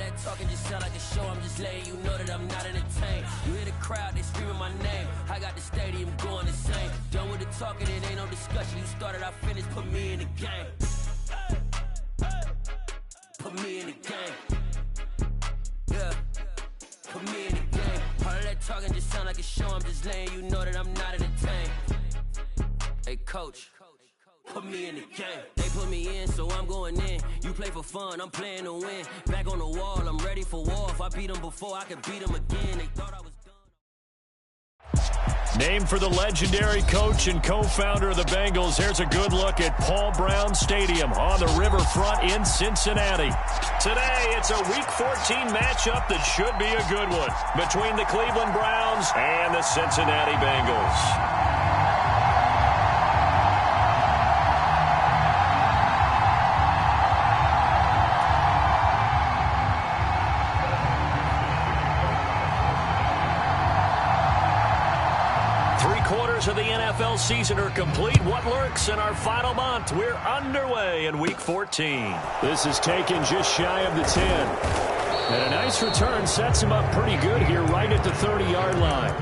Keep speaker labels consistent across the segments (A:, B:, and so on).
A: that talking just sound like a show. I'm just letting you know that I'm not entertained. You hear the crowd, they screaming my name. I got the stadium going insane. Done with the talking, it ain't no discussion. You started, I finished, put me in the game. Put me in the game. Yeah. Put me in the game. All of that talking just sound like a show. I'm just letting you know that I'm not entertained. Hey, coach. Put me in the game. They put me in, so I'm going in. You play for fun, I'm playing to win. Back on the wall, I'm ready for war. If I beat them before, I can beat them again. They thought I was done.
B: Named for the legendary coach and co-founder of the Bengals, here's a good look at Paul Brown Stadium on the riverfront in Cincinnati. Today, it's a Week 14 matchup that should be a good one between the Cleveland Browns and the Cincinnati Bengals. 3/4 of the NFL season are complete. What lurks in our final month? We're underway in Week 14. This is taken just shy of the 10. And a nice return sets him up pretty good here right at the 30-yard line.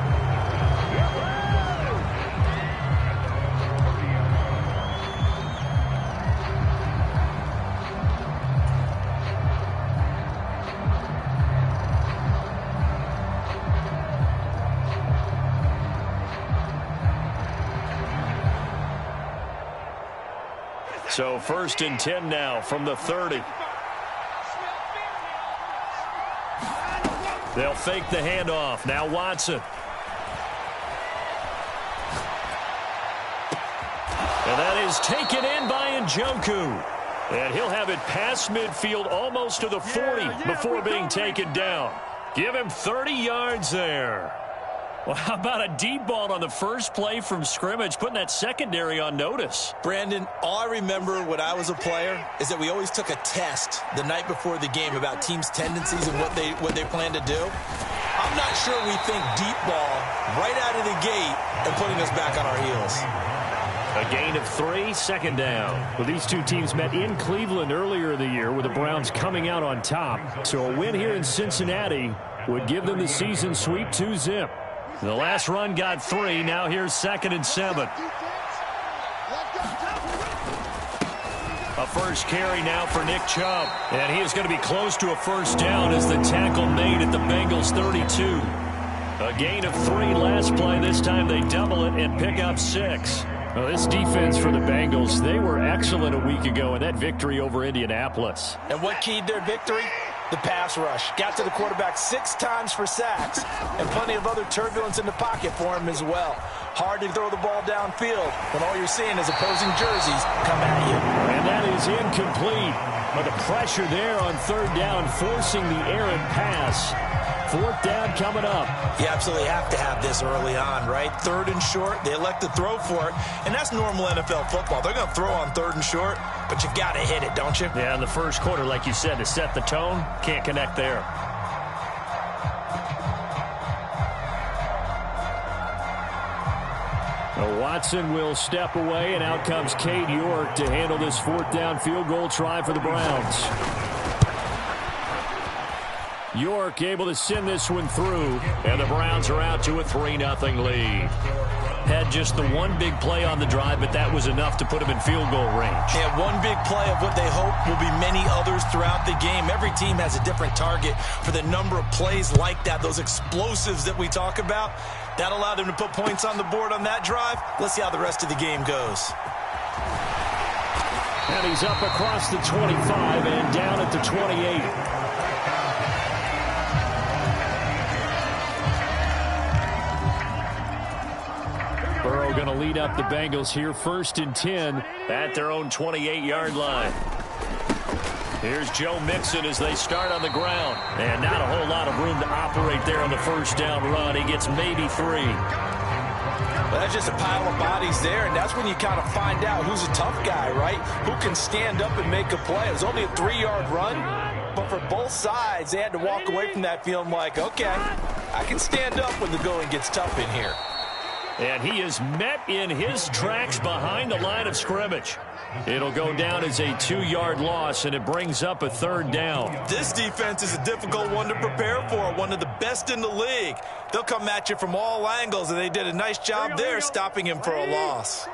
B: So 1st and 10 now from the 30. They'll fake the handoff. Now Watson. And that is taken in by Njoku. And he'll have it past midfield almost to the 40 before being taken down. Give him 30 yards there. Well, how about a deep ball on the first play from scrimmage, putting that secondary on notice?
C: Brandon, all I remember when I was a player is that we always took a test the night before the game about teams' tendencies and what they plan to do. I'm not sure we think deep ball right out of the gate and putting us back on our heels.
B: A gain of 3, second down. Well, these two teams met in Cleveland earlier in the year with the Browns coming out on top. So a win here in Cincinnati would give them the season sweep 2-zip. The last run got 3. Now here's 2nd and 7. A first carry now for Nick Chubb. And he is going to be close to a first down as the tackle made at the Bengals 32. A gain of 3 last play. This time they double it and pick up 6. Well, this defense for the Bengals, they were excellent a week ago in that victory over Indianapolis.
C: And what keyed their victory? The pass rush. Got to the quarterback 6 times for sacks, and plenty of other turbulence in the pocket for him as well. Hard to throw the ball downfield when all you're seeing is opposing jerseys come at you.
B: And that is incomplete. But the pressure there on 3rd down, forcing the errant pass. 4th down coming up.
C: You absolutely have to have this early on, right? 3rd and short, they elect to throw for it, and that's normal NFL football. They're going to throw on 3rd and short, but you got to hit it, don't you?
B: Yeah, in the first quarter, like you said, to set the tone, can't connect there. Watson will step away, and out comes Cade York to handle this 4th down field goal try for the Browns. York able to send this one through, and the Browns are out to a 3-0 lead. Had just the one big play on the drive, but that was enough to put them in field goal range.
C: Yeah, one big play of what they hope will be many others throughout the game. Every team has a different target for the number of plays like that, those explosives that we talk about. That allowed them to put points on the board on that drive. Let's see how the rest of the game goes.
B: And he's up across the 25 and down at the 28. Burrow going to lead up the Bengals here, 1st and 10 at their own 28-yard line. Here's Joe Mixon as they start on the ground. And not a whole lot of room to operate there on the 1st down run. He gets maybe 3.
C: Well, that's just a pile of bodies there, and that's when you kind of find out who's a tough guy, right? Who can stand up and make a play. It was only a 3-yard run, but for both sides, they had to walk away from that feeling like, okay, I can stand up when the going gets tough in here.
B: And he is met in his tracks behind the line of scrimmage. It'll go down as a 2-yard loss, and it brings up a 3rd down.
C: This defense is a difficult one to prepare for, one of the best in the league. They'll come at you from all angles, and they did a nice job there stopping him for a loss.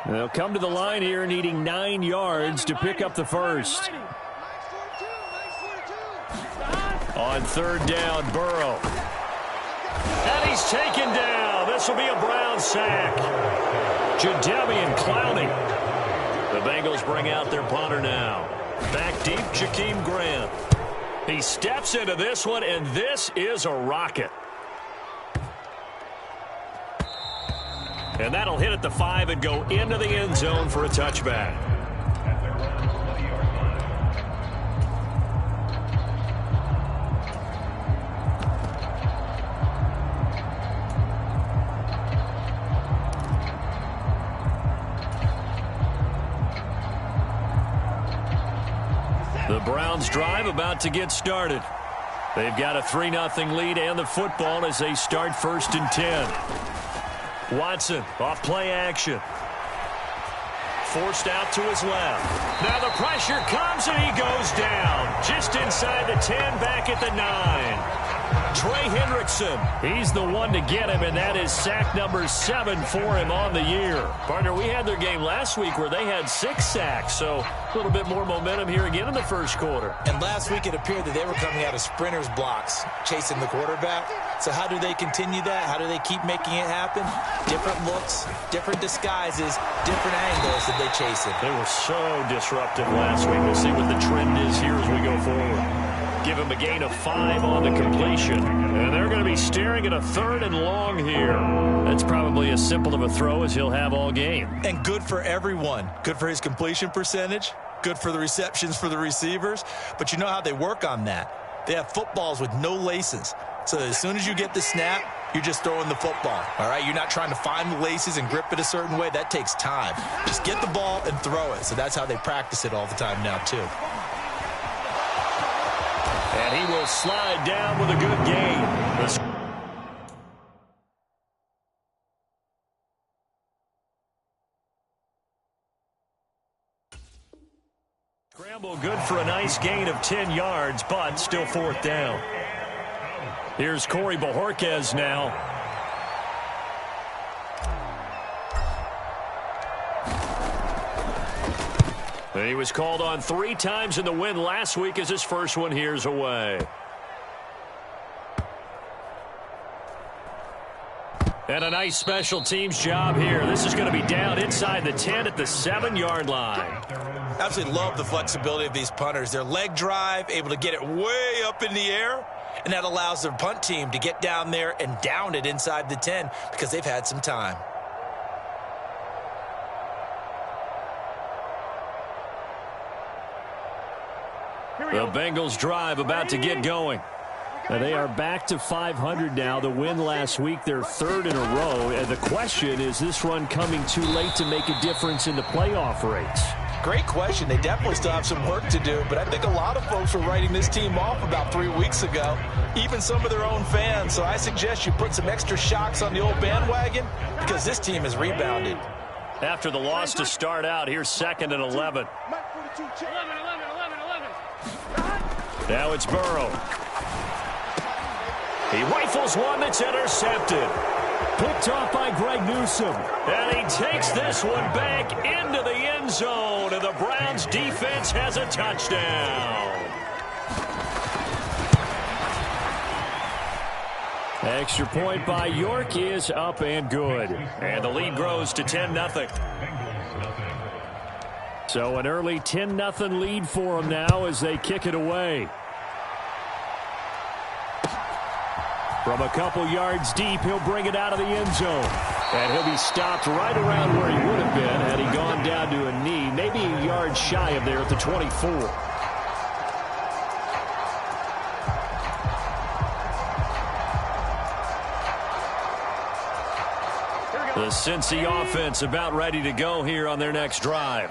B: They'll come to the line here needing 9 yards to pick up the first. On 3rd down, Burrow. And he's taken down. This will be a Brown sack. Jadeveon Clowney. The Bengals bring out their punter now. Back deep, Jakeem Grant. He steps into this one, and this is a rocket. And that'll hit at the 5 and go into the end zone for a touchback. The Browns drive about to get started. They've got a 3-0 lead and the football as they start 1st and 10. Watson off play action. Forced out to his left. Now the pressure comes and he goes down. Just inside the 10, back at the 9. Trey Hendrickson, he's the one to get him, and that is sack number 7 for him on the year. Partner, we had their game last week where they had 6 sacks, so a little bit more momentum here again in the first quarter.
C: And last week it appeared that they were coming out of sprinters blocks, chasing the quarterback. So how do they continue that? How do they keep making it happen? Different looks, different disguises, different angles that they chase it.
B: They were so disruptive last week. We'll see what the trend is here as we go forward. Give him a gain of 5 on the completion. And they're going to be staring at a 3rd and long here. That's probably as simple of a throw as he'll have all game.
C: And good for everyone. Good for his completion percentage. Good for the receptions for the receivers. But you know how they work on that. They have footballs with no laces. So as soon as you get the snap, you're just throwing the football. All right, you're not trying to find the laces and grip it a certain way. That takes time. Just get the ball and throw it. So that's how they practice it all the time now, too.
B: And he will slide down with a good gain. Scramble good for a nice gain of 10 yards, but still 4th down. Here's Corey Bojorquez now. He was called on 3 times in the win last week as his first one here's away. And a nice special teams job here. This is going to be down inside the 10 at the 7-yard line.
C: Absolutely love the flexibility of these punters. Their leg drive, able to get it way up in the air, and that allows their punt team to get down there and down it inside the 10 because they've had some time.
B: The Bengals drive about to get going. And they are back to 500 now. The win last week, their 3rd in a row. And the question is this run coming too late to make a difference in the playoff race?
C: Great question. They definitely still have some work to do, but I think a lot of folks were writing this team off about 3 weeks ago, even some of their own fans. So I suggest you put some extra shocks on the old bandwagon because this team has rebounded.
B: After the loss to start out, here's 2nd and 11. Now it's Burrow. He rifles one that's intercepted. Picked off by Greg Newsome. And he takes this one back into the end zone. And the Browns defense has a touchdown. Extra point by York is up and good. And the lead grows to 10-0. So an early 10-0 lead for them now as they kick it away. From a couple yards deep, he'll bring it out of the end zone. And he'll be stopped right around where he would have been had he gone down to a knee, maybe a yard shy of there at the 24. The Cincy offense about ready to go here on their next drive.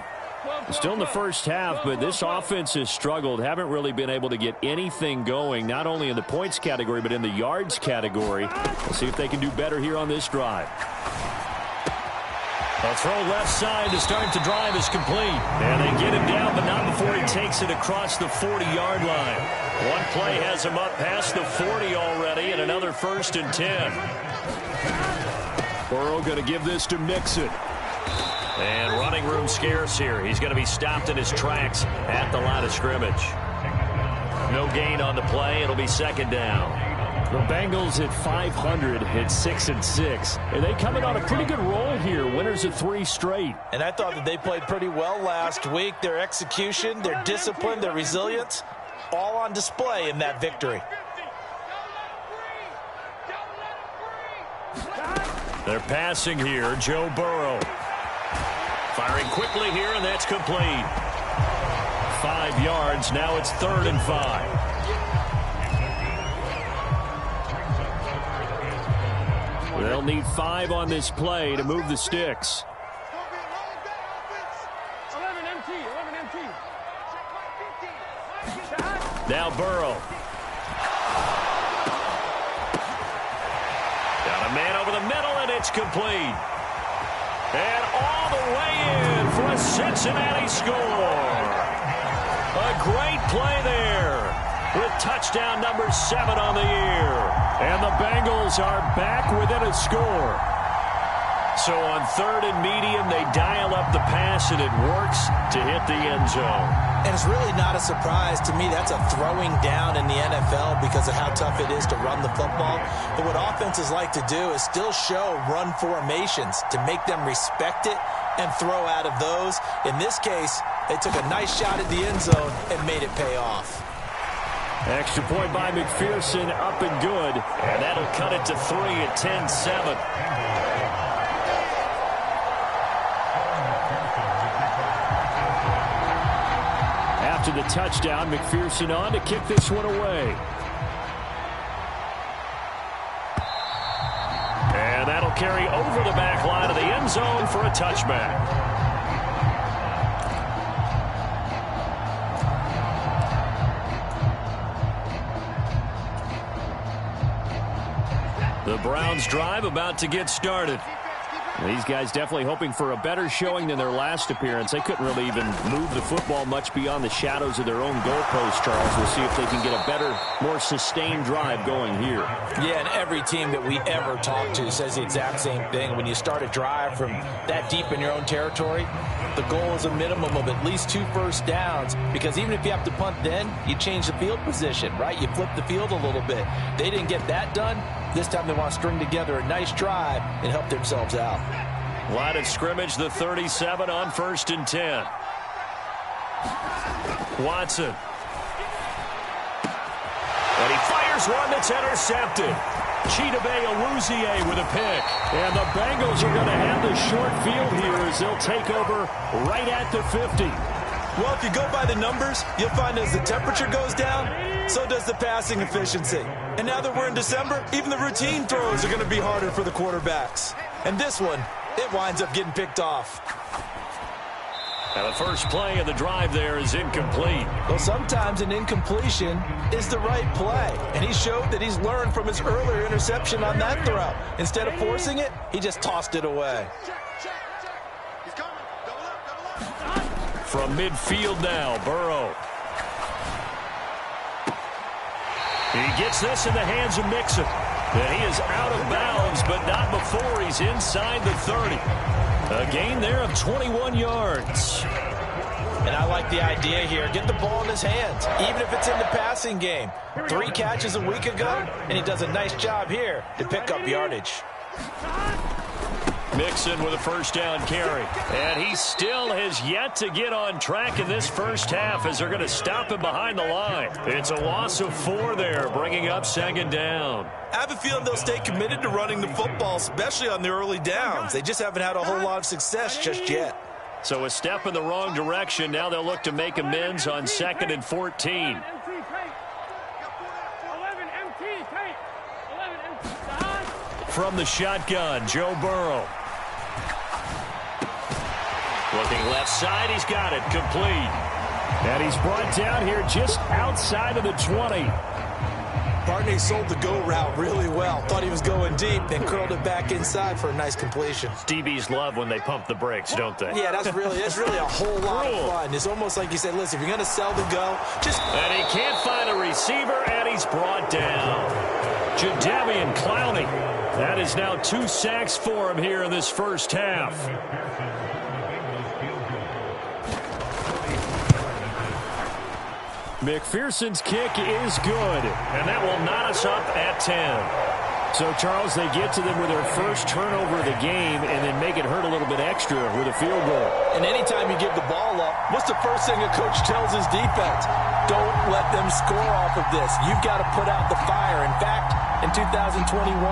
B: Still in the first half, but this offense has struggled. Haven't really been able to get anything going, not only in the points category, but in the yards category. We'll see if they can do better here on this drive. A throw left side to start the drive is complete. And they get him down, but not before he takes it across the 40-yard line. One play has him up past the 40 already, and another 1st and 10. Burrow going to give this to Mixon. And running room scarce here. He's going to be stopped in his tracks at the line of scrimmage. No gain on the play. It'll be 2nd down.
D: The Bengals at 500 at 6-6. And they come in on a pretty good roll here. Winners of 3 straight.
C: And I thought that they played pretty well last week. Their execution, their discipline, their resilience, all on display in that victory.
B: They're passing here. Joe Burrow. Firing quickly here, and that's complete. 5 yards. Now it's 3rd and 5. They'll need 5 on this play to move the sticks.
E: 11 MT.
B: Now Burrow. Got a man over the middle, and it's complete. And all the way in for a Cincinnati score. A great play there with touchdown number 7 on the year. And the Bengals are back within a score. So on 3rd and medium, they dial up the pass, and it works to hit the end zone.
C: And it's really not a surprise to me. That's a throwing down in the NFL because of how tough it is to run the football. But what offenses like to do is still show run formations to make them respect it and throw out of those. In this case, they took a nice shot at the end zone and made it pay off.
B: Extra point by McPherson, up and good. And that'll cut it to 3 at 10-7.
D: After the touchdown, McPherson on to kick this one away.
B: And that'll carry over the back line of the end zone for a touchback. The Browns drive about to get started.
D: These guys definitely hoping for a better showing than their last appearance. They couldn't really even move the football much beyond the shadows of their own goalpost, Charles. We'll see if they can get a better, more sustained drive going here.
C: Yeah, and every team that we ever talk to says the exact same thing. When you start a drive from that deep in your own territory, the goal is a minimum of at least 2 first downs, because even if you have to punt then, you change the field position, right? You flip the field a little bit. They didn't get that done. This time they want to string together a nice drive and help themselves out.
B: Line of scrimmage, the 37 on 1st and 10. Watson. And he fires one that's intercepted. Chidobe Awuzie with a pick.
D: And the Bengals are going to have the short field here as they'll take over right at the 50.
C: Well, if you go by the numbers, you'll find as the temperature goes down, so does the passing efficiency. And now that we're in December, even the routine throws are going to be harder for the quarterbacks. And this one, it winds up getting picked off.
B: And the first play of the drive there is incomplete.
C: Well, sometimes an incompletion is the right play. And he showed that he's learned from his earlier interception on that throw. Instead of forcing it, he just tossed it away.
B: From midfield now, Burrow. He gets this in the hands of Mixon. And he is out of bounds, but not before he's inside the 30. A gain there of 21 yards.
C: And I like the idea here. Get the ball in his hands, even if it's in the passing game. 3 catches a week ago, and he does a nice job here to pick up yardage.
B: Mixon with a first down carry. And he still has yet to get on track in this first half as they're going to stop him behind the line. It's a loss of 4 there, bringing up 2nd down.
C: I have a feeling they'll stay committed to running the football, especially on the early downs. They just haven't had a whole lot of success just yet.
B: So a step in the wrong direction. Now they'll look to make amends on 2nd and 14. From the shotgun, Joe Burrow. Looking left side, he's got it, complete.
D: And he's brought down here just outside of the 20.
C: Barney sold the go route really well. Thought he was going deep, then curled it back inside for a nice completion.
B: DBs love when they pump the brakes, don't they?
C: Yeah, that's really a whole lot of fun. It's almost like you said, listen, if you're going to sell the go, just...
B: And he can't find a receiver, and he's brought down. Jadeveon Clowney. That is now 2 sacks for him here in this first half. McPherson's kick is good, and that will knot us up at 10. So, Charles, they get to them with their first turnover of the game and then make it hurt a little bit extra with a field goal.
C: And anytime you give the ball up, what's the first thing a coach tells his defense? Don't let them score off of this. You've got to put out the fire. In fact, in 2021,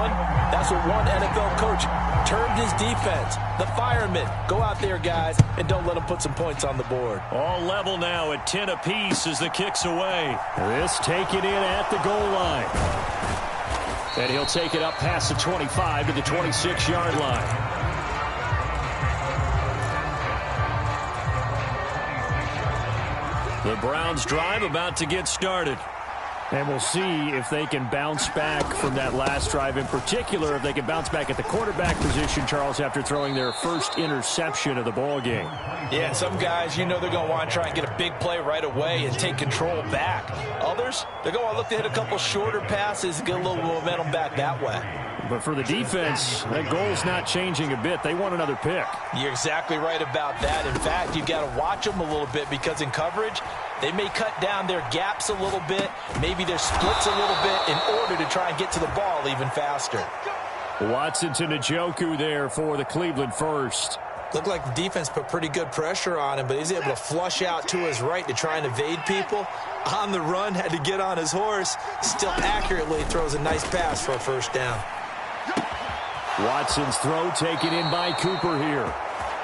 C: that's what one NFL coach termed his defense. The firemen. Go out there, guys, and don't let them put some points on the board.
B: All level now at 10 apiece as the kick's away. This taken in at the goal line. And he'll take it up past the 25 to the 26-yard line. The Browns drive about to get started. And we'll see if they can bounce back from that last drive, in particular, if they can bounce back at the quarterback position, Charles, after throwing their first interception of the ball game.
C: Yeah, some guys, they're going to want to try and get a big play right away and take control back. Others, they're going to look to hit a couple shorter passes and get a little momentum back that way.
B: But for the defense, that goal's not changing a bit. They want another pick.
C: You're exactly right about that. In fact, you've got to watch them a little bit because in coverage, they may cut down their gaps a little bit, maybe their splits a little bit in order to try and get to the ball even faster.
B: Watson to Njoku there for the Cleveland first.
C: Looked like the defense put pretty good pressure on him, but he's able to flush out to his right to try and evade people. On the run, had to get on his horse. Still accurately throws a nice pass for a first down.
B: Watson's throw taken in by Cooper here.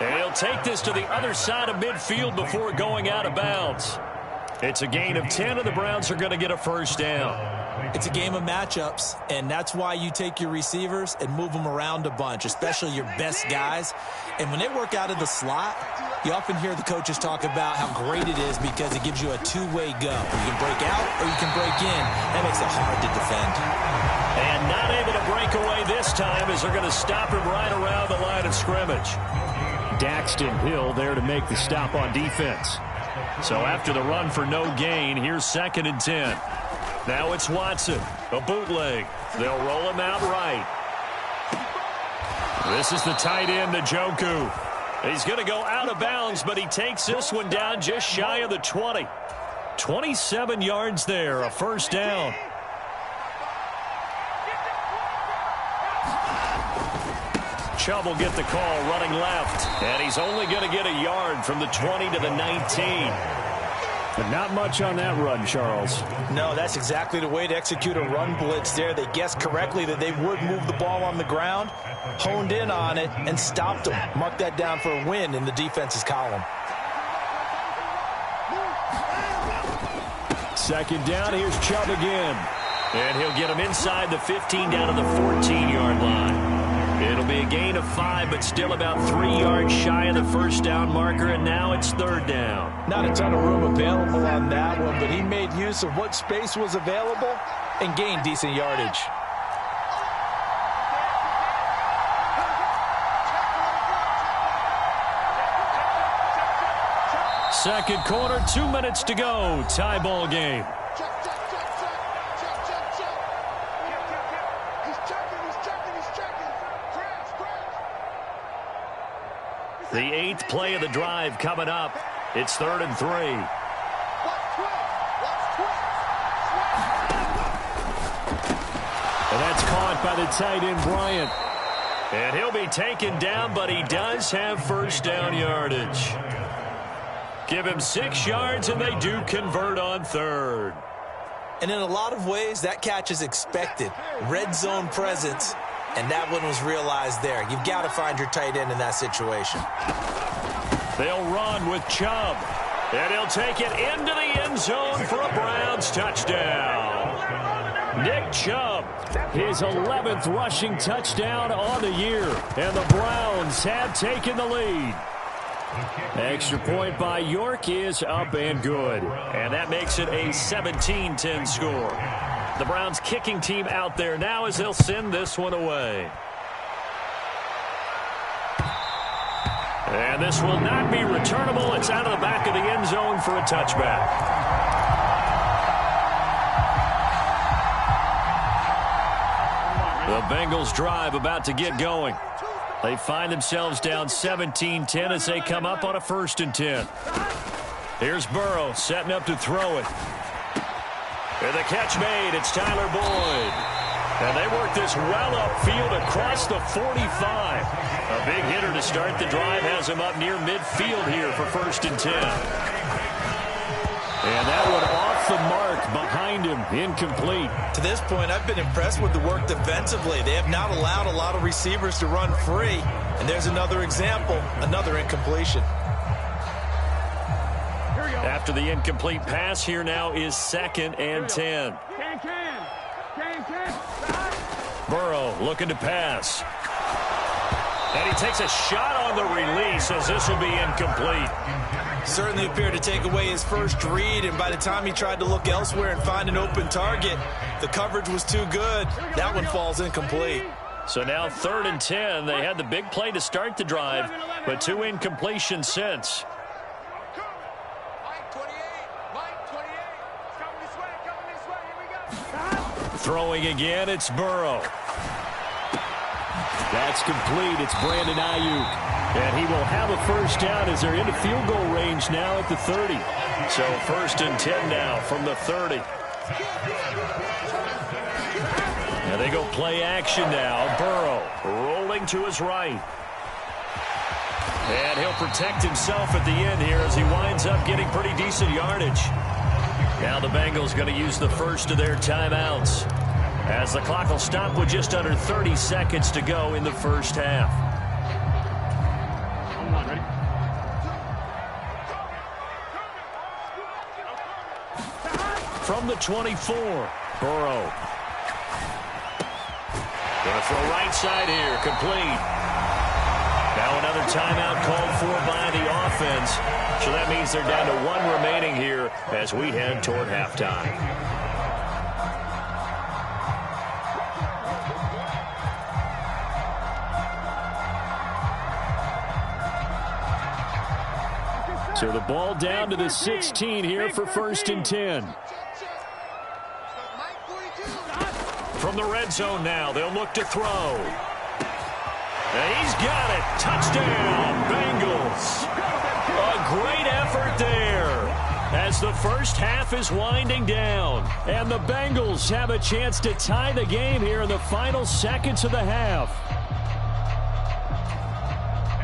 B: And he'll take this to the other side of midfield before going out of bounds. It's a gain of 10, and the Browns are going to get a first down.
C: It's a game of matchups, and that's why you take your receivers and move them around a bunch, especially your best guys. And when they work out of the slot, you often hear the coaches talk about how great it is because it gives you a two-way go. You can break out or you can break in. That makes it hard to defend.
B: And not able to break away this time as they're going to stop him right around the line of scrimmage. Daxton Hill there to make the stop on defense. So after the run for no gain, here's 2nd and 10. Now it's Watson, a bootleg. They'll roll him out right. This is the tight end, Njoku. He's going to go out of bounds, but he takes this one down just shy of the 20. 27 yards there, a first down. Chubb will get the call running left, and he's only going to get a yard from the 20 to the 19. But not much on that run, Charles.
C: No, that's exactly the way to execute a run blitz there. They guessed correctly that they would move the ball on the ground, honed in on it, and stopped them. Mark that down for a win in the defense's column.
B: 2nd down, here's Chubb again. And he'll get him inside the 15 down to the 14-yard line. It'll be a gain of 5, but still about 3 yards shy of the first down marker, and now it's 3rd down.
C: Not a ton of room available on that one, but he made use of what space was available and gained decent yardage.
B: Second quarter, 2 minutes to go. Tie ball game. The 8th play of the drive coming up. It's 3rd and 3. And that's caught by the tight end, Bryant. And he'll be taken down, but he does have first down yardage. Give him 6 yards, and they do convert on 3rd.
C: And in a lot of ways, that catch is expected. Red zone presence. And that one was realized there. You've got to find your tight end in that situation.
B: They'll run with Chubb. And he'll take it into the end zone for a Browns touchdown. Nick Chubb, his 11th rushing touchdown on the year. And the Browns have taken the lead. Extra point by York is up and good. And that makes it a 17-10 score. The Browns kicking team out there now as they'll send this one away. And this will not be returnable. It's out of the back of the end zone for a touchback. The Bengals drive about to get going. They find themselves down 17-10 as they come up on a 1st and 10. Here's Burrow setting up to throw it. And the catch made. It's Tyler Boyd. And they work this well upfield across the 45. A big hitter to start the drive has him up near midfield here for 1st and 10. And that one off the mark behind him, incomplete.
C: To this point, I've been impressed with the work defensively. They have not allowed a lot of receivers to run free. And there's another example, another incompletion.
B: After the incomplete pass, here now is 2nd and 10. Burrow looking to pass. And he takes a shot on the release as this will be incomplete.
C: Certainly appeared to take away his first read, and by the time he tried to look elsewhere and find an open target, the coverage was too good. That one falls incomplete.
B: So now 3rd and 10. They had the big play to start the drive, but 2 incompletions since. Throwing again, it's Burrow.
D: That's complete. It's Brandon Ayuk.
B: And he will have a 1st down as they're into field goal range now at the 30. So 1st and 10 now from the 30. And they go play action now. Burrow rolling to his right. And he'll protect himself at the end here as he winds up getting pretty decent yardage. Now the Bengals going to use the first of their timeouts as the clock will stop with just under 30 seconds to go in the 1st half. From the 24, Burrow. Going to throw right side here, complete. Now another timeout called for by the offense. So that means they're down to 1 remaining here as we head toward halftime. So the ball down to the 16 here for 1st and 10. From the red zone now, they'll look to throw. And he's got it. Touchdown, Bengals. A great effort there as the 1st half is winding down. And the Bengals have a chance to tie the game here in the final seconds of the half.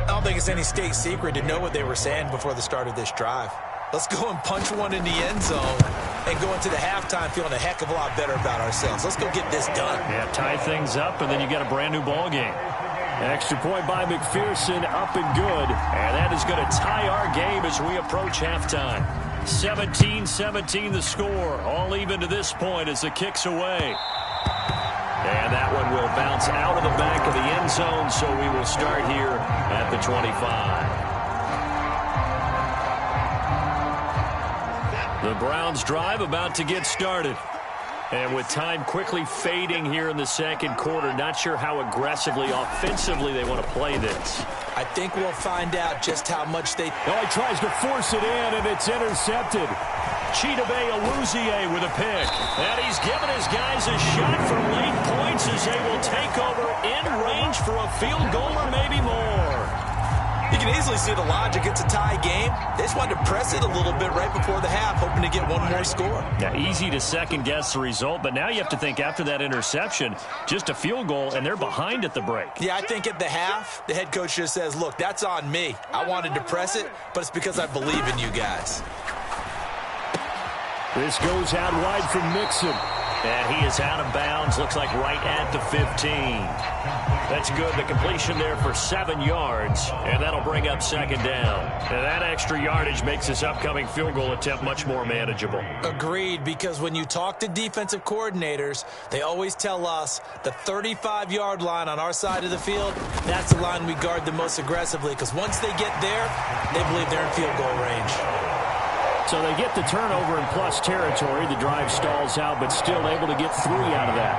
C: I don't think it's any state secret to know what they were saying before the start of this drive. Let's go and punch one in the end zone and go into the halftime feeling a heck of a lot better about ourselves. Let's go get this done.
B: Yeah, tie things up, and then you get a brand-new ball game. Extra point by McPherson, up and good. And that is going to tie our game as we approach halftime. 17-17 the score. All even to this point as the kick's away. And that one will bounce out of the back of the end zone, so we will start here at the 25. The Browns drive about to get started. And with time quickly fading here in the 2nd quarter, not sure how aggressively, offensively they want to play this.
C: I think we'll find out just how much they...
B: Oh, he tries to force it in, and it's intercepted. Chidobe Awuzie with a pick. And he's given his guys a shot for late points as they will take over in range for a field goal or maybe more.
C: You can easily see the logic. It's a tie game. They just wanted to press it a little bit right before the half, hoping to get one more score.
B: Now, easy to second-guess the result, but now you have to think after that interception, just a field goal, and they're behind at the break.
C: Yeah, I think at the half, the head coach just says, look, that's on me. I wanted to press it, but it's because I believe in you guys.
B: This goes out wide from Mixon. And he is out of bounds, looks like right at the 15. That's good. The completion there for 7 yards, and that'll bring up 2nd down. And that extra yardage makes this upcoming field goal attempt much more manageable.
C: Agreed, because when you talk to defensive coordinators, they always tell us the 35-yard line on our side of the field, that's the line we guard the most aggressively, because once they get there, they believe they're in field goal range.
D: So they get the turnover in plus territory. The drive stalls out, but still able to get 3 out of that.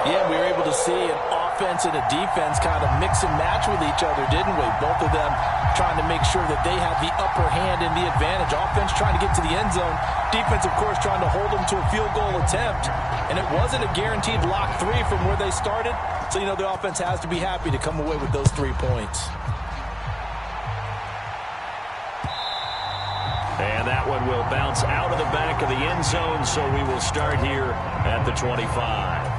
C: Yeah, we were able to see an offense and a defense kind of mix and match with each other, didn't we? Both of them trying to make sure that they have the upper hand and the advantage. Offense trying to get to the end zone. Defense, of course, trying to hold them to a field goal attempt. And it wasn't a guaranteed lock 3 from where they started. So, the offense has to be happy to come away with those 3 points.
B: And that one will bounce out of the back of the end zone, so we will start here at the 25.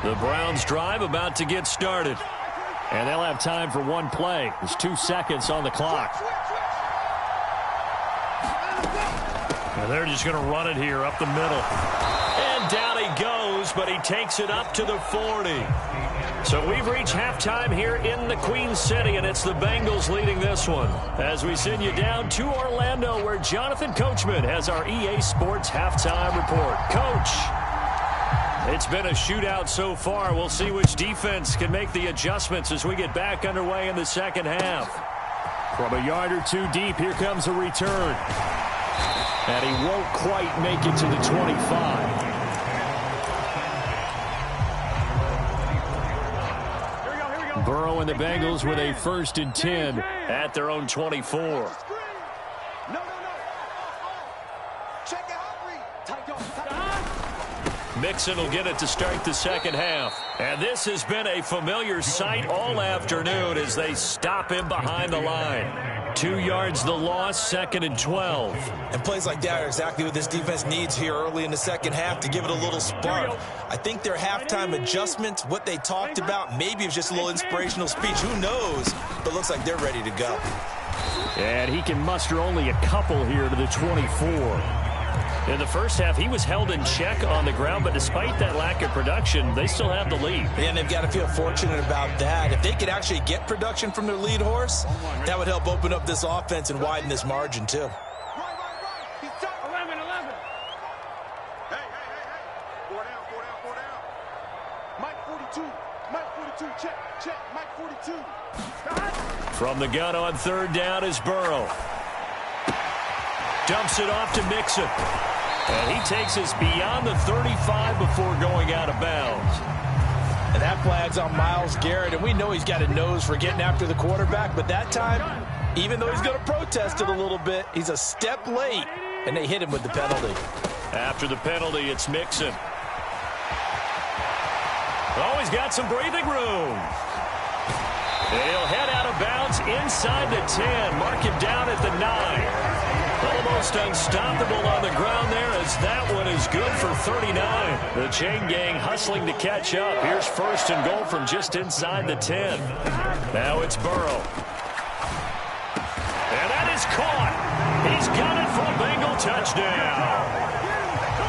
B: The Browns drive about to get started. And they'll have time for 1 play. There's 2 seconds on the clock. And they're just going to run it here up the middle. And down he goes, but he takes it up to the 40. So we've reached halftime here in the Queen City, and it's the Bengals leading this one. As we send you down to Orlando, where Jonathan Coachman has our EA Sports halftime report. Coach, it's been a shootout so far. We'll see which defense can make the adjustments as we get back underway in the second half. From a yard or 2 deep, here comes a return. And he won't quite make it to the 25. Burrow and the Bengals with a 1st and 10 at their own 24. Mixon will get it to start the second half. And this has been a familiar sight all afternoon as they stop him behind the line. 2 yards the loss, 2nd and 12.
C: And plays like that are exactly what this defense needs here early in the second half to give it a little spark. I think their halftime adjustments, what they talked about, maybe it was just a little inspirational speech. Who knows? But it looks like they're ready to go.
D: And he can muster only a couple here to the 24. In the first half, he was held in check on the ground, but despite that lack of production, they still have the lead.
C: And they've got to feel fortunate about that. If they could actually get production from their lead horse, that would help open up this offense and widen this margin, too.
B: From the gun on 3rd down is Burrow. Dumps it off to Mixon. And he takes us beyond the 35 before going out of bounds.
C: And that flag's on Myles Garrett, and we know he's got a nose for getting after the quarterback, but that time, even though he's going to protest it a little bit, he's a step late, and they hit him with the penalty.
B: After the penalty, it's Mixon. Oh, he's got some breathing room. He'll head out of bounds inside the 10. Mark him down at the 9. Almost unstoppable on the ground there as that one is good for 39. The chain gang hustling to catch up. Here's 1st and goal from just inside the 10. Now it's Burrow. And that is caught. He's got it for a Bengal touchdown.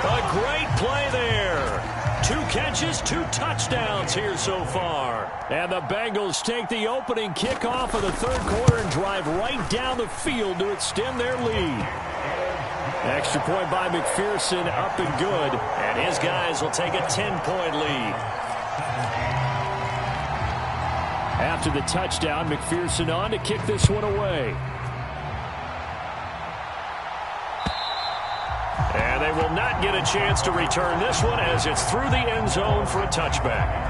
B: A great play there. 2 catches, 2 touchdowns here so far. And the Bengals take the opening kickoff of the 3rd quarter and drive right down the field to extend their lead. Extra point by McPherson, up and good. And his guys will take a 10-point lead. After the touchdown, McPherson on to kick this one away. And they will not get a chance to return this one as it's through the end zone for a touchback.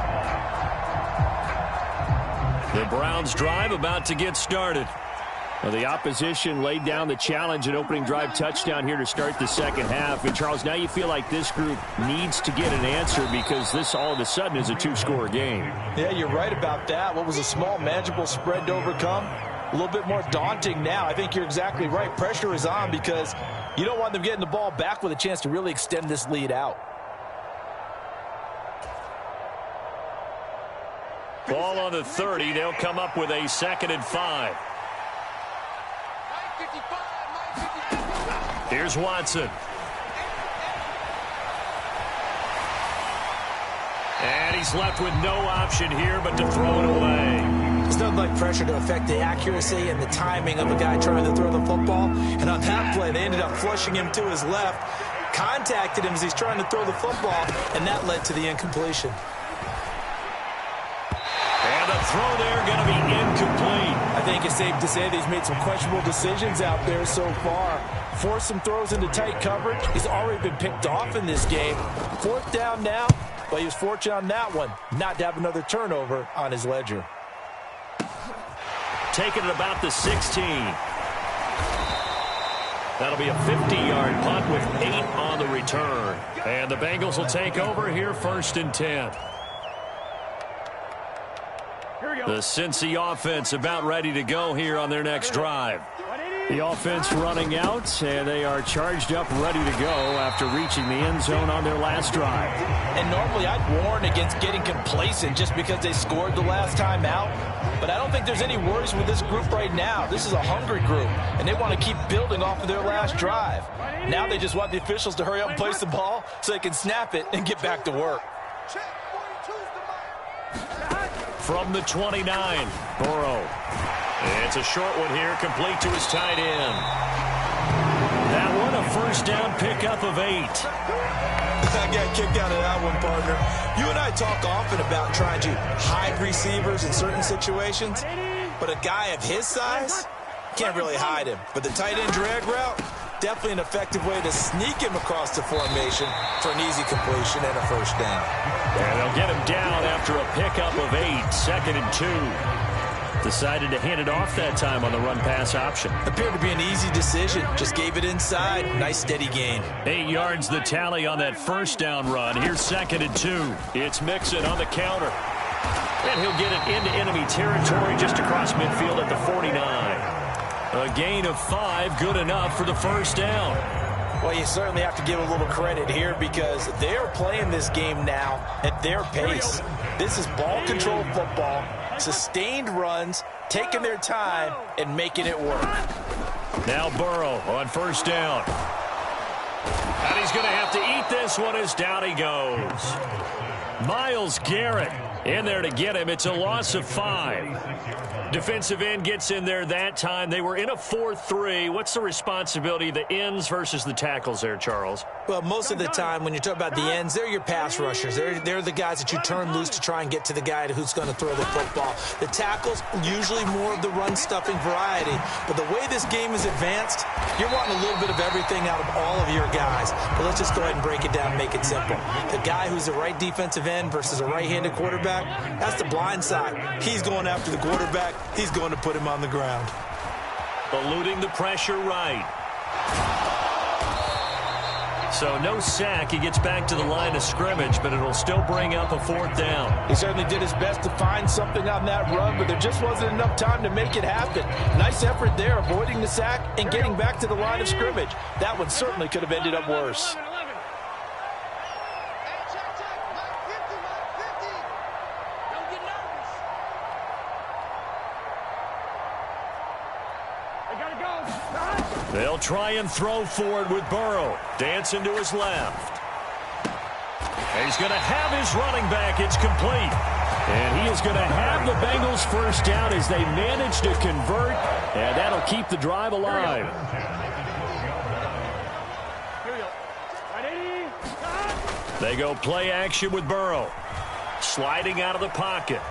B: The Browns drive about to get started. Well, the opposition laid down the challenge, an opening drive touchdown here to start the second half. And, Charles, now you feel like this group needs to get an answer because this all of a sudden is a 2-score game.
C: Yeah, you're right about that. What was a small, manageable spread to overcome? A little bit more daunting now. I think you're exactly right. Pressure is on because you don't want them getting the ball back with a chance to really extend this lead out.
B: Ball on the 30. They'll come up with a 2nd and 5. Here's Watson. And he's left with no option here but to throw it away.
C: There's nothing like pressure to affect the accuracy and the timing of a guy trying to throw the football. And on that play, they ended up flushing him to his left, contacted him as he's trying to throw the football, and that led to the incompletion.
B: And the throw there going to be incomplete.
C: I think it's safe to say that he's made some questionable decisions out there so far. Forced some throws into tight coverage. He's already been picked off in this game. 4th down now, but he was fortunate on that one not to have another turnover on his ledger.
B: Taking it about the 16. That'll be a 50-yard punt with 8 on the return. And the Bengals will take over here 1st and 10. The Cincy offense about ready to go here on their next drive. The offense running out, and they are charged up, ready to go after reaching the end zone on their last drive.
C: And normally I'd warn against getting complacent just because they scored the last time out. But I don't think there's any worries with this group right now. This is a hungry group, and they want to keep building off of their last drive. Now they just want the officials to hurry up and place the ball so they can snap it and get back to work.
B: From the 29, Burrow. It's a short one here, complete to his tight end. That one, a 1st down pickup of 8.
C: I got kicked out of that one, partner. You and I talk often about trying to hide receivers in certain situations, but a guy of his size can't really hide him. But the tight end drag route, definitely an effective way to sneak him across the formation for an easy completion and a 1st down.
B: And they'll get him down after a pickup of 8, 2nd and 2. Decided to hand it off that time on the run-pass option.
C: Appeared to be an easy decision. Just gave it inside. Nice steady gain.
B: 8 yards the tally on that 1st down run. Here's 2nd and 2. It's Mixon on the counter. And he'll get it into enemy territory just across midfield at the 49. A gain of 5, good enough for the 1st down.
C: Well, you certainly have to give a little credit here because they're playing this game now at their pace. This is ball control football, sustained runs, taking their time, and making it work.
B: Now Burrow on 1st down. And he's going to have to eat this one as down he goes. Myles Garrett in there to get him. It's a loss of 5. Defensive end gets in there that time. They were in a 4-3. What's the responsibility of the ends versus the tackles there, Charles?
C: Well, most of the time when you talk about the ends, they're your pass rushers. They're the guys that you turn loose to try and get to the guy who's going to throw the football. The tackles, usually more of the run-stuffing variety. But the way this game is advanced, you're wanting a little bit of everything out of all of your guys. But let's just go ahead and break it down and make it simple. The guy who's the right defensive end versus a right-handed quarterback, that's the blind side. He's going after the quarterback. He's going to put him on the ground.
B: Eluding the pressure right. So no sack. He gets back to the line of scrimmage, but it'll still bring up a 4th down.
C: He certainly did his best to find something on that run, but there just wasn't enough time to make it happen. Nice effort there, avoiding the sack and getting back to the line of scrimmage. That one certainly could have ended up worse.
B: They'll try and throw forward with Burrow. Dancing to his left. He's going to have his running back. It's complete. And he is going to have the Bengals 1st down as they manage to convert. And that'll keep the drive alive. They go play action with Burrow. Sliding out of the pocket.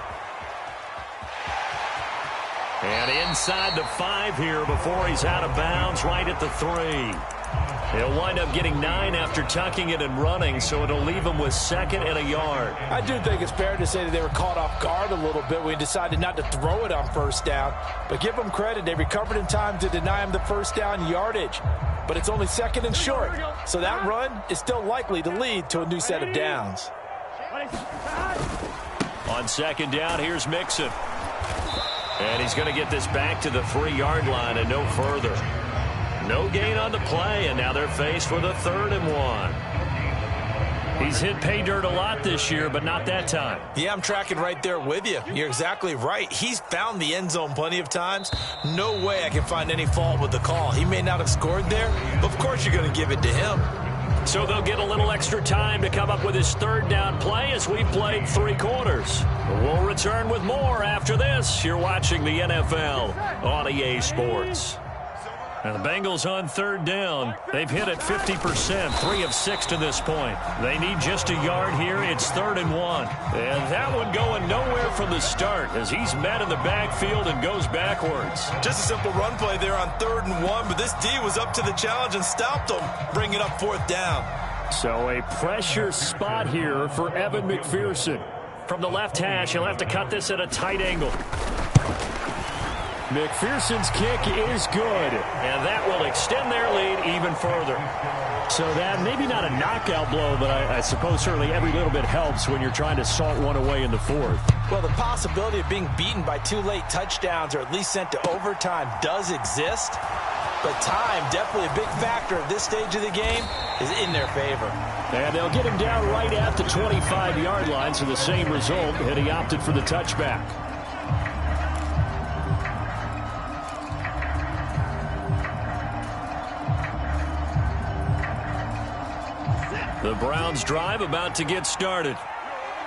B: And inside the 5 here before he's out of bounds, right at the 3. He'll wind up getting 9 after tucking it and running, so it'll leave him with 2nd and a yard.
C: I do think it's fair to say that they were caught off guard a little bit when he decided not to throw it on 1st down. But give them credit. They recovered in time to deny him the 1st down yardage. But it's only 2nd and short, so that run is still likely to lead to a new set of downs.
B: On 2nd down, here's Mixon. And he's going to get this back to the 3-yard line and no further. No gain on the play, and now they're faced with a 3rd and 1. He's hit pay dirt a lot this year, but not that time.
C: Yeah, I'm tracking right there with you. You're exactly right. He's found the end zone plenty of times. No way I can find any fault with the call. He may not have scored there, but of course you're going to give it to him.
B: So they'll get a little extra time to come up with his 3rd down play as we've played 3 quarters. We'll return with more after this. You're watching the NFL on EA Sports. And the Bengals on third down. They've hit it 50%, 3 of 6 to this point. They need just a yard here. It's 3rd and 1. And that one going nowhere from the start as he's met in the backfield and goes backwards.
C: Just a simple run play there on 3rd and 1, but this D was up to the challenge and stopped him, bringing up 4th down.
B: So a pressure spot here for Evan McPherson. From the left hash, he'll have to cut this at a tight angle. McPherson's kick is good, and that will extend their lead even further. So that maybe not a knockout blow, but I suppose certainly every little bit helps when you're trying to salt one away in the 4th.
C: Well, the possibility of being beaten by 2 late touchdowns or at least sent to overtime does exist, but time, definitely a big factor at this stage of the game, is in their favor.
B: And they'll get him down right at the 25-yard line, so the same result, and he opted for the touchback. The Browns drive about to get started.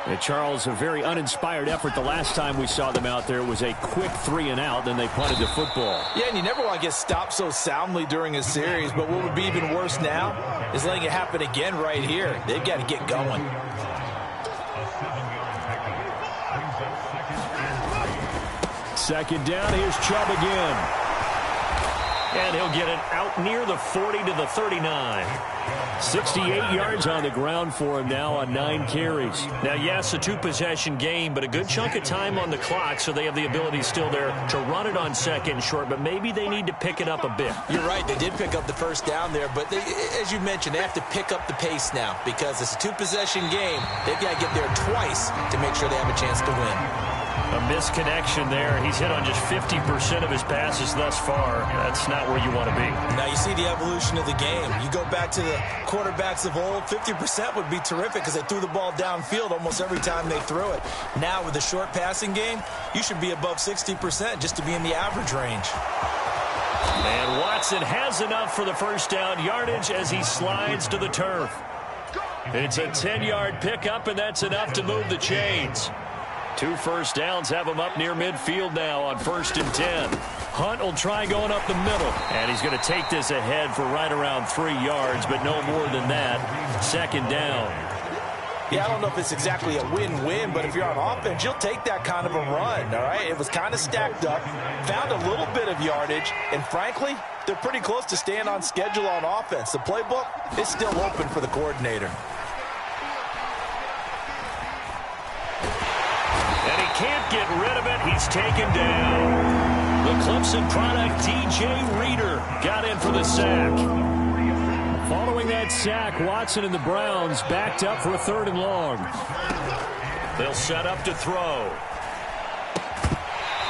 B: And Charles, a very uninspired effort the last time we saw them out there. It was a quick 3 and out, then they punted the football.
C: Yeah, and you never want to get stopped so soundly during a series, but what would be even worse now is letting it happen again right here. They've got to get going.
B: Second down, here's Chubb again. And he'll get it out near the 40 to the 39. 68 yards on the ground for him now on 9 carries. Now, yes, a 2-possession game, but a good chunk of time on the clock, so they have the ability still there to run it on 2nd and short, but maybe they need to pick it up a bit.
C: You're right. They did pick up the first down there, but as you mentioned, they have to pick up the pace now because it's a 2-possession game. They've got to get there twice to make sure they have a chance to win.
B: A misconnection there. He's hit on just 50% of his passes thus far. That's not where you want to be.
C: Now you see the evolution of the game. You go back to the quarterbacks of old, 50% would be terrific because they threw the ball downfield almost every time they threw it. Now with the short passing game, you should be above 60% just to be in the average range.
B: And Watson has enough for the first down yardage as he slides to the turf. It's a 10-yard pickup, and that's enough to move the chains. 2 first downs have him up near midfield now on 1st and 10. Hunt will try going up the middle, and he's going to take this ahead for right around 3 yards, but no more than that. 2nd down.
C: Yeah, I don't know if it's exactly a win-win, but if you're on offense, you'll take that kind of a run, all right? It was kind of stacked up, found a little bit of yardage, and frankly, they're pretty close to staying on schedule on offense. The playbook is still open for the coordinator.
B: Can't get rid of it. He's taken down. The Clemson product, DJ Reader, got in for the sack. Following that sack, Watson and the Browns backed up for a 3rd and long. They'll set up to throw.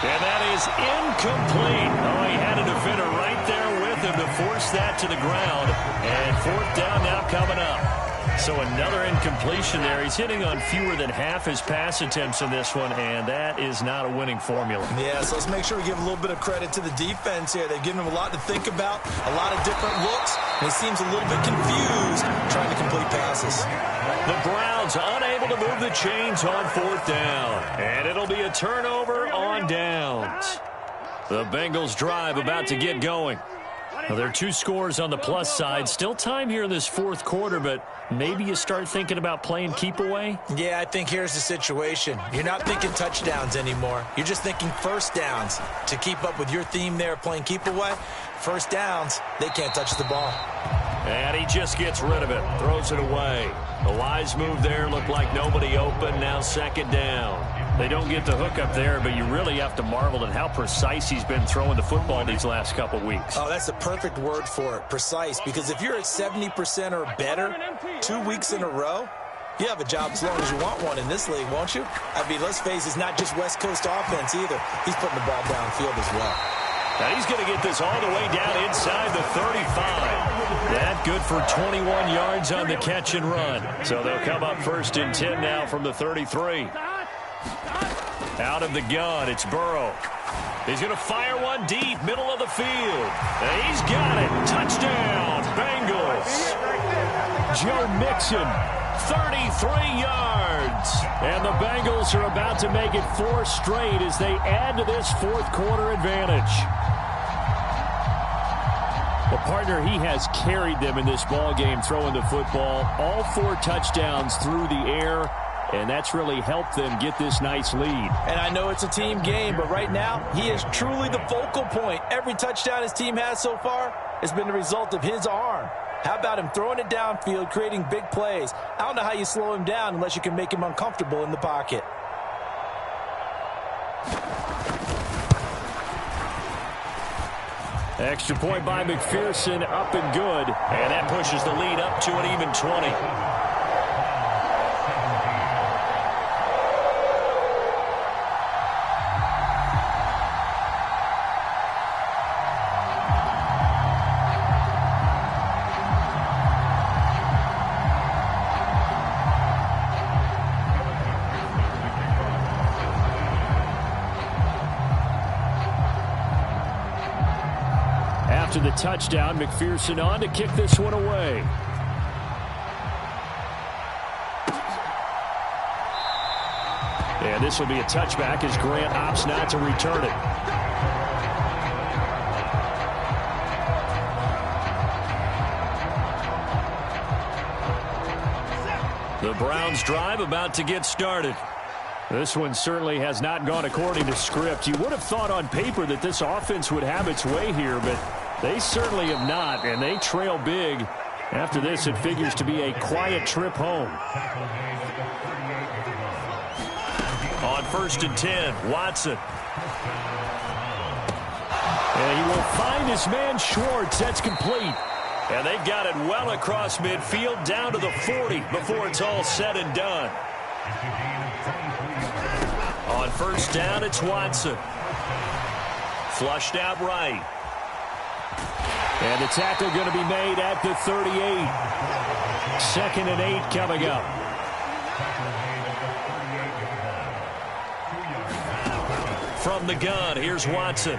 B: And that is incomplete. Oh, he had a defender right there with him to force that to the ground. And 4th down now coming up. So another incompletion there. He's hitting on fewer than half his pass attempts in this one, and that is not a winning formula.
C: Yeah, so let's make sure we give a little bit of credit to the defense here. They've given him a lot to think about, a lot of different looks, and he seems a little bit confused trying to complete passes.
B: The Browns unable to move the chains on 4th down, and it'll be a turnover on downs. The Bengals drive about to get going. Well, there are 2 scores on the plus side. Still time here in this 4th quarter, but maybe you start thinking about playing keep away?
C: Yeah, I think here's the situation. You're not thinking touchdowns anymore. You're just thinking first downs. To keep up with your theme there, playing keep away, first downs, they can't touch the ball.
B: And he just gets rid of it, throws it away. A wise move there, looked like nobody open, now 2nd down. They don't get the hook up there, but you really have to marvel at how precise he's been throwing the football these last couple weeks.
C: Oh, that's a perfect word for it, precise, because if you're at 70% or better 2 weeks in a row, you have a job as long as you want one in this league, won't you? I mean, let's face it, it's not just West Coast offense either. He's putting the ball downfield as well.
B: Now he's going to get this all the way down inside the 35. That good for 21 yards on the catch and run. So they'll come up 1st and 10 now from the 33. Out of the gun, it's Burrow. He's going to fire one deep, middle of the field. And he's got it. Touchdown, Bengals. Joe Mixon, 33 yards. And the Bengals are about to make it 4 straight as they add to this 4th quarter advantage.
D: Partner, he has carried them in this ball game throwing the football. All 4 touchdowns through the air, and that's really helped them get this nice lead.
C: And I know it's a team game, but right now, he is truly the focal point. Every touchdown his team has so far has been the result of his arm. How about him throwing it downfield, creating big plays? I don't know how you slow him down unless you can make him uncomfortable in the pocket.
D: Extra point by McPherson, up and good.
B: And that pushes the lead up to an even 20.
D: After the touchdown, McPherson on to kick this one away. And this will be a touchback as Grant opts not to return it. The Browns drive about to get started. This one certainly has not gone according to script. You would have thought on paper that this offense would have its way here, but they certainly have not, and they trail big. After this, it figures to be a quiet trip home.
B: On 1st and 10, Watson.
D: And he will find his man Schwartz. That's complete.
B: And they've got it well across midfield down to the 40 before it's all said and done. On 1st down, it's Watson. Flushed out right.
D: And the tackle going to be made at the 38. 2nd and 8 coming up.
B: From the gun, here's Watson.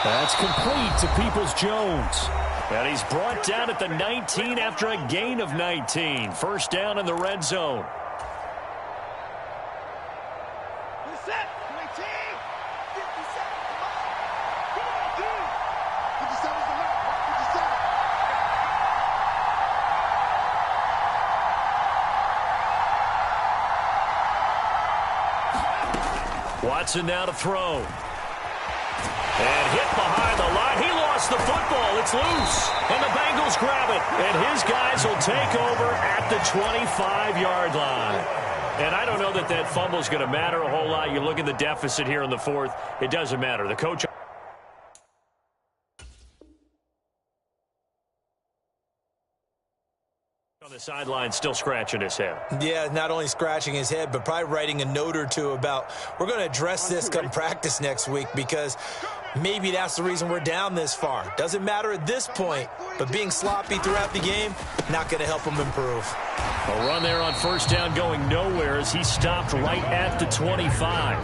D: That's complete to Peoples-Jones.
B: And he's brought down at the 19 after a gain of 19. 1st down in the red zone. Watson now to throw. And hit behind the line. He lost the football. It's loose. And the Bengals grab it. And his guys will take over at the 25-yard line. And I don't know that that fumble is going to matter a whole lot. You look at the deficit here in the 4th. It doesn't matter. The coach on the sideline still scratching his head.
C: Yeah, not only scratching his head, but probably writing a note or two about we're going to address this come practice next week because maybe that's the reason we're down this far. Doesn't matter at this point, but being sloppy throughout the game, not going to help him improve.
B: A run there on 1st down going nowhere as he stopped right at the 25.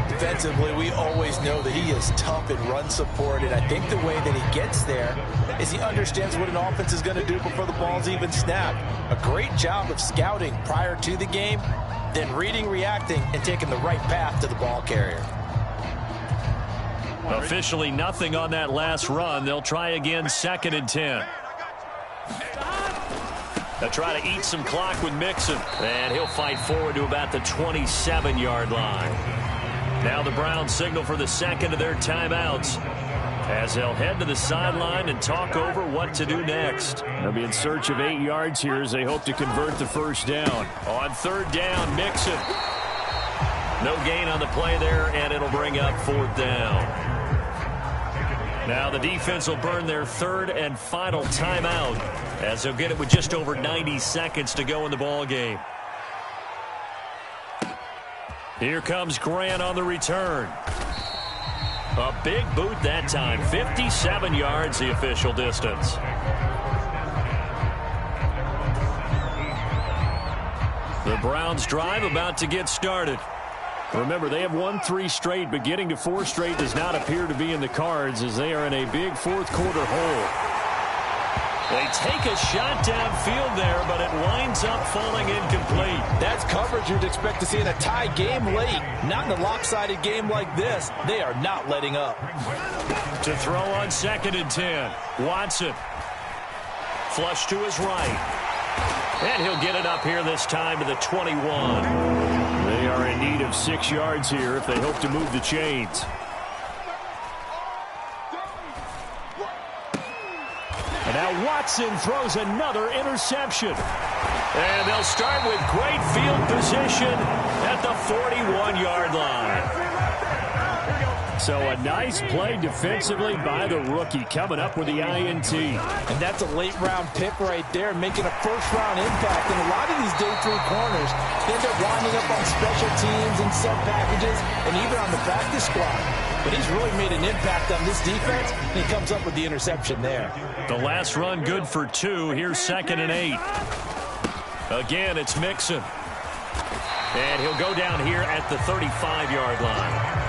C: Defensively, we always know that he is tough in run support, and I think the way that he gets there is he understands what an offense is going to do before the ball's even snapped. A great job of scouting prior to the game, then reading, reacting, and taking the right path to the ball carrier.
B: Officially nothing on that last run. They'll try again 2nd and 10. They'll try to eat some clock with Mixon. And he'll fight forward to about the 27-yard line. Now the Browns signal for the 2nd of their timeouts as they'll head to the sideline and talk over what to do next.
D: They'll be in search of 8 yards here as they hope to convert the 1st down.
B: On 3rd down, Mixon. No gain on the play there, and it'll bring up 4th down. Now the defense will burn their 3rd and final timeout as they'll get it with just over 90 seconds to go in the ball game. Here comes Grant on the return. A big boot that time. 57 yards, the official distance. The Browns drive about to get started. Remember, they have won 3 straight, but getting to 4 straight does not appear to be in the cards as they are in a big 4th quarter hole. They take a shot downfield there, but it winds up falling incomplete.
C: That's coverage you'd expect to see in a tie game late. Not in a lopsided game like this. They are not letting up.
B: To throw on 2nd and 10. Watson. Flush to his right. And he'll get it up here this time to the 21. They are in need of 6 yards here if they hope to move the chains. And now Watson throws another interception. And they'll start with great field position at the 41-yard line. So a nice play defensively by the rookie, coming up with the INT.
C: And that's a late-round pick right there, making a first-round impact. And a lot of these day 3 corners end up winding up on special teams and sub packages and even on the practice squad. But he's really made an impact on this defense, and he comes up with the interception there.
B: The last run good for 2. Here's 2nd and 8. Again, it's Mixon. And he'll go down here at the 35-yard line.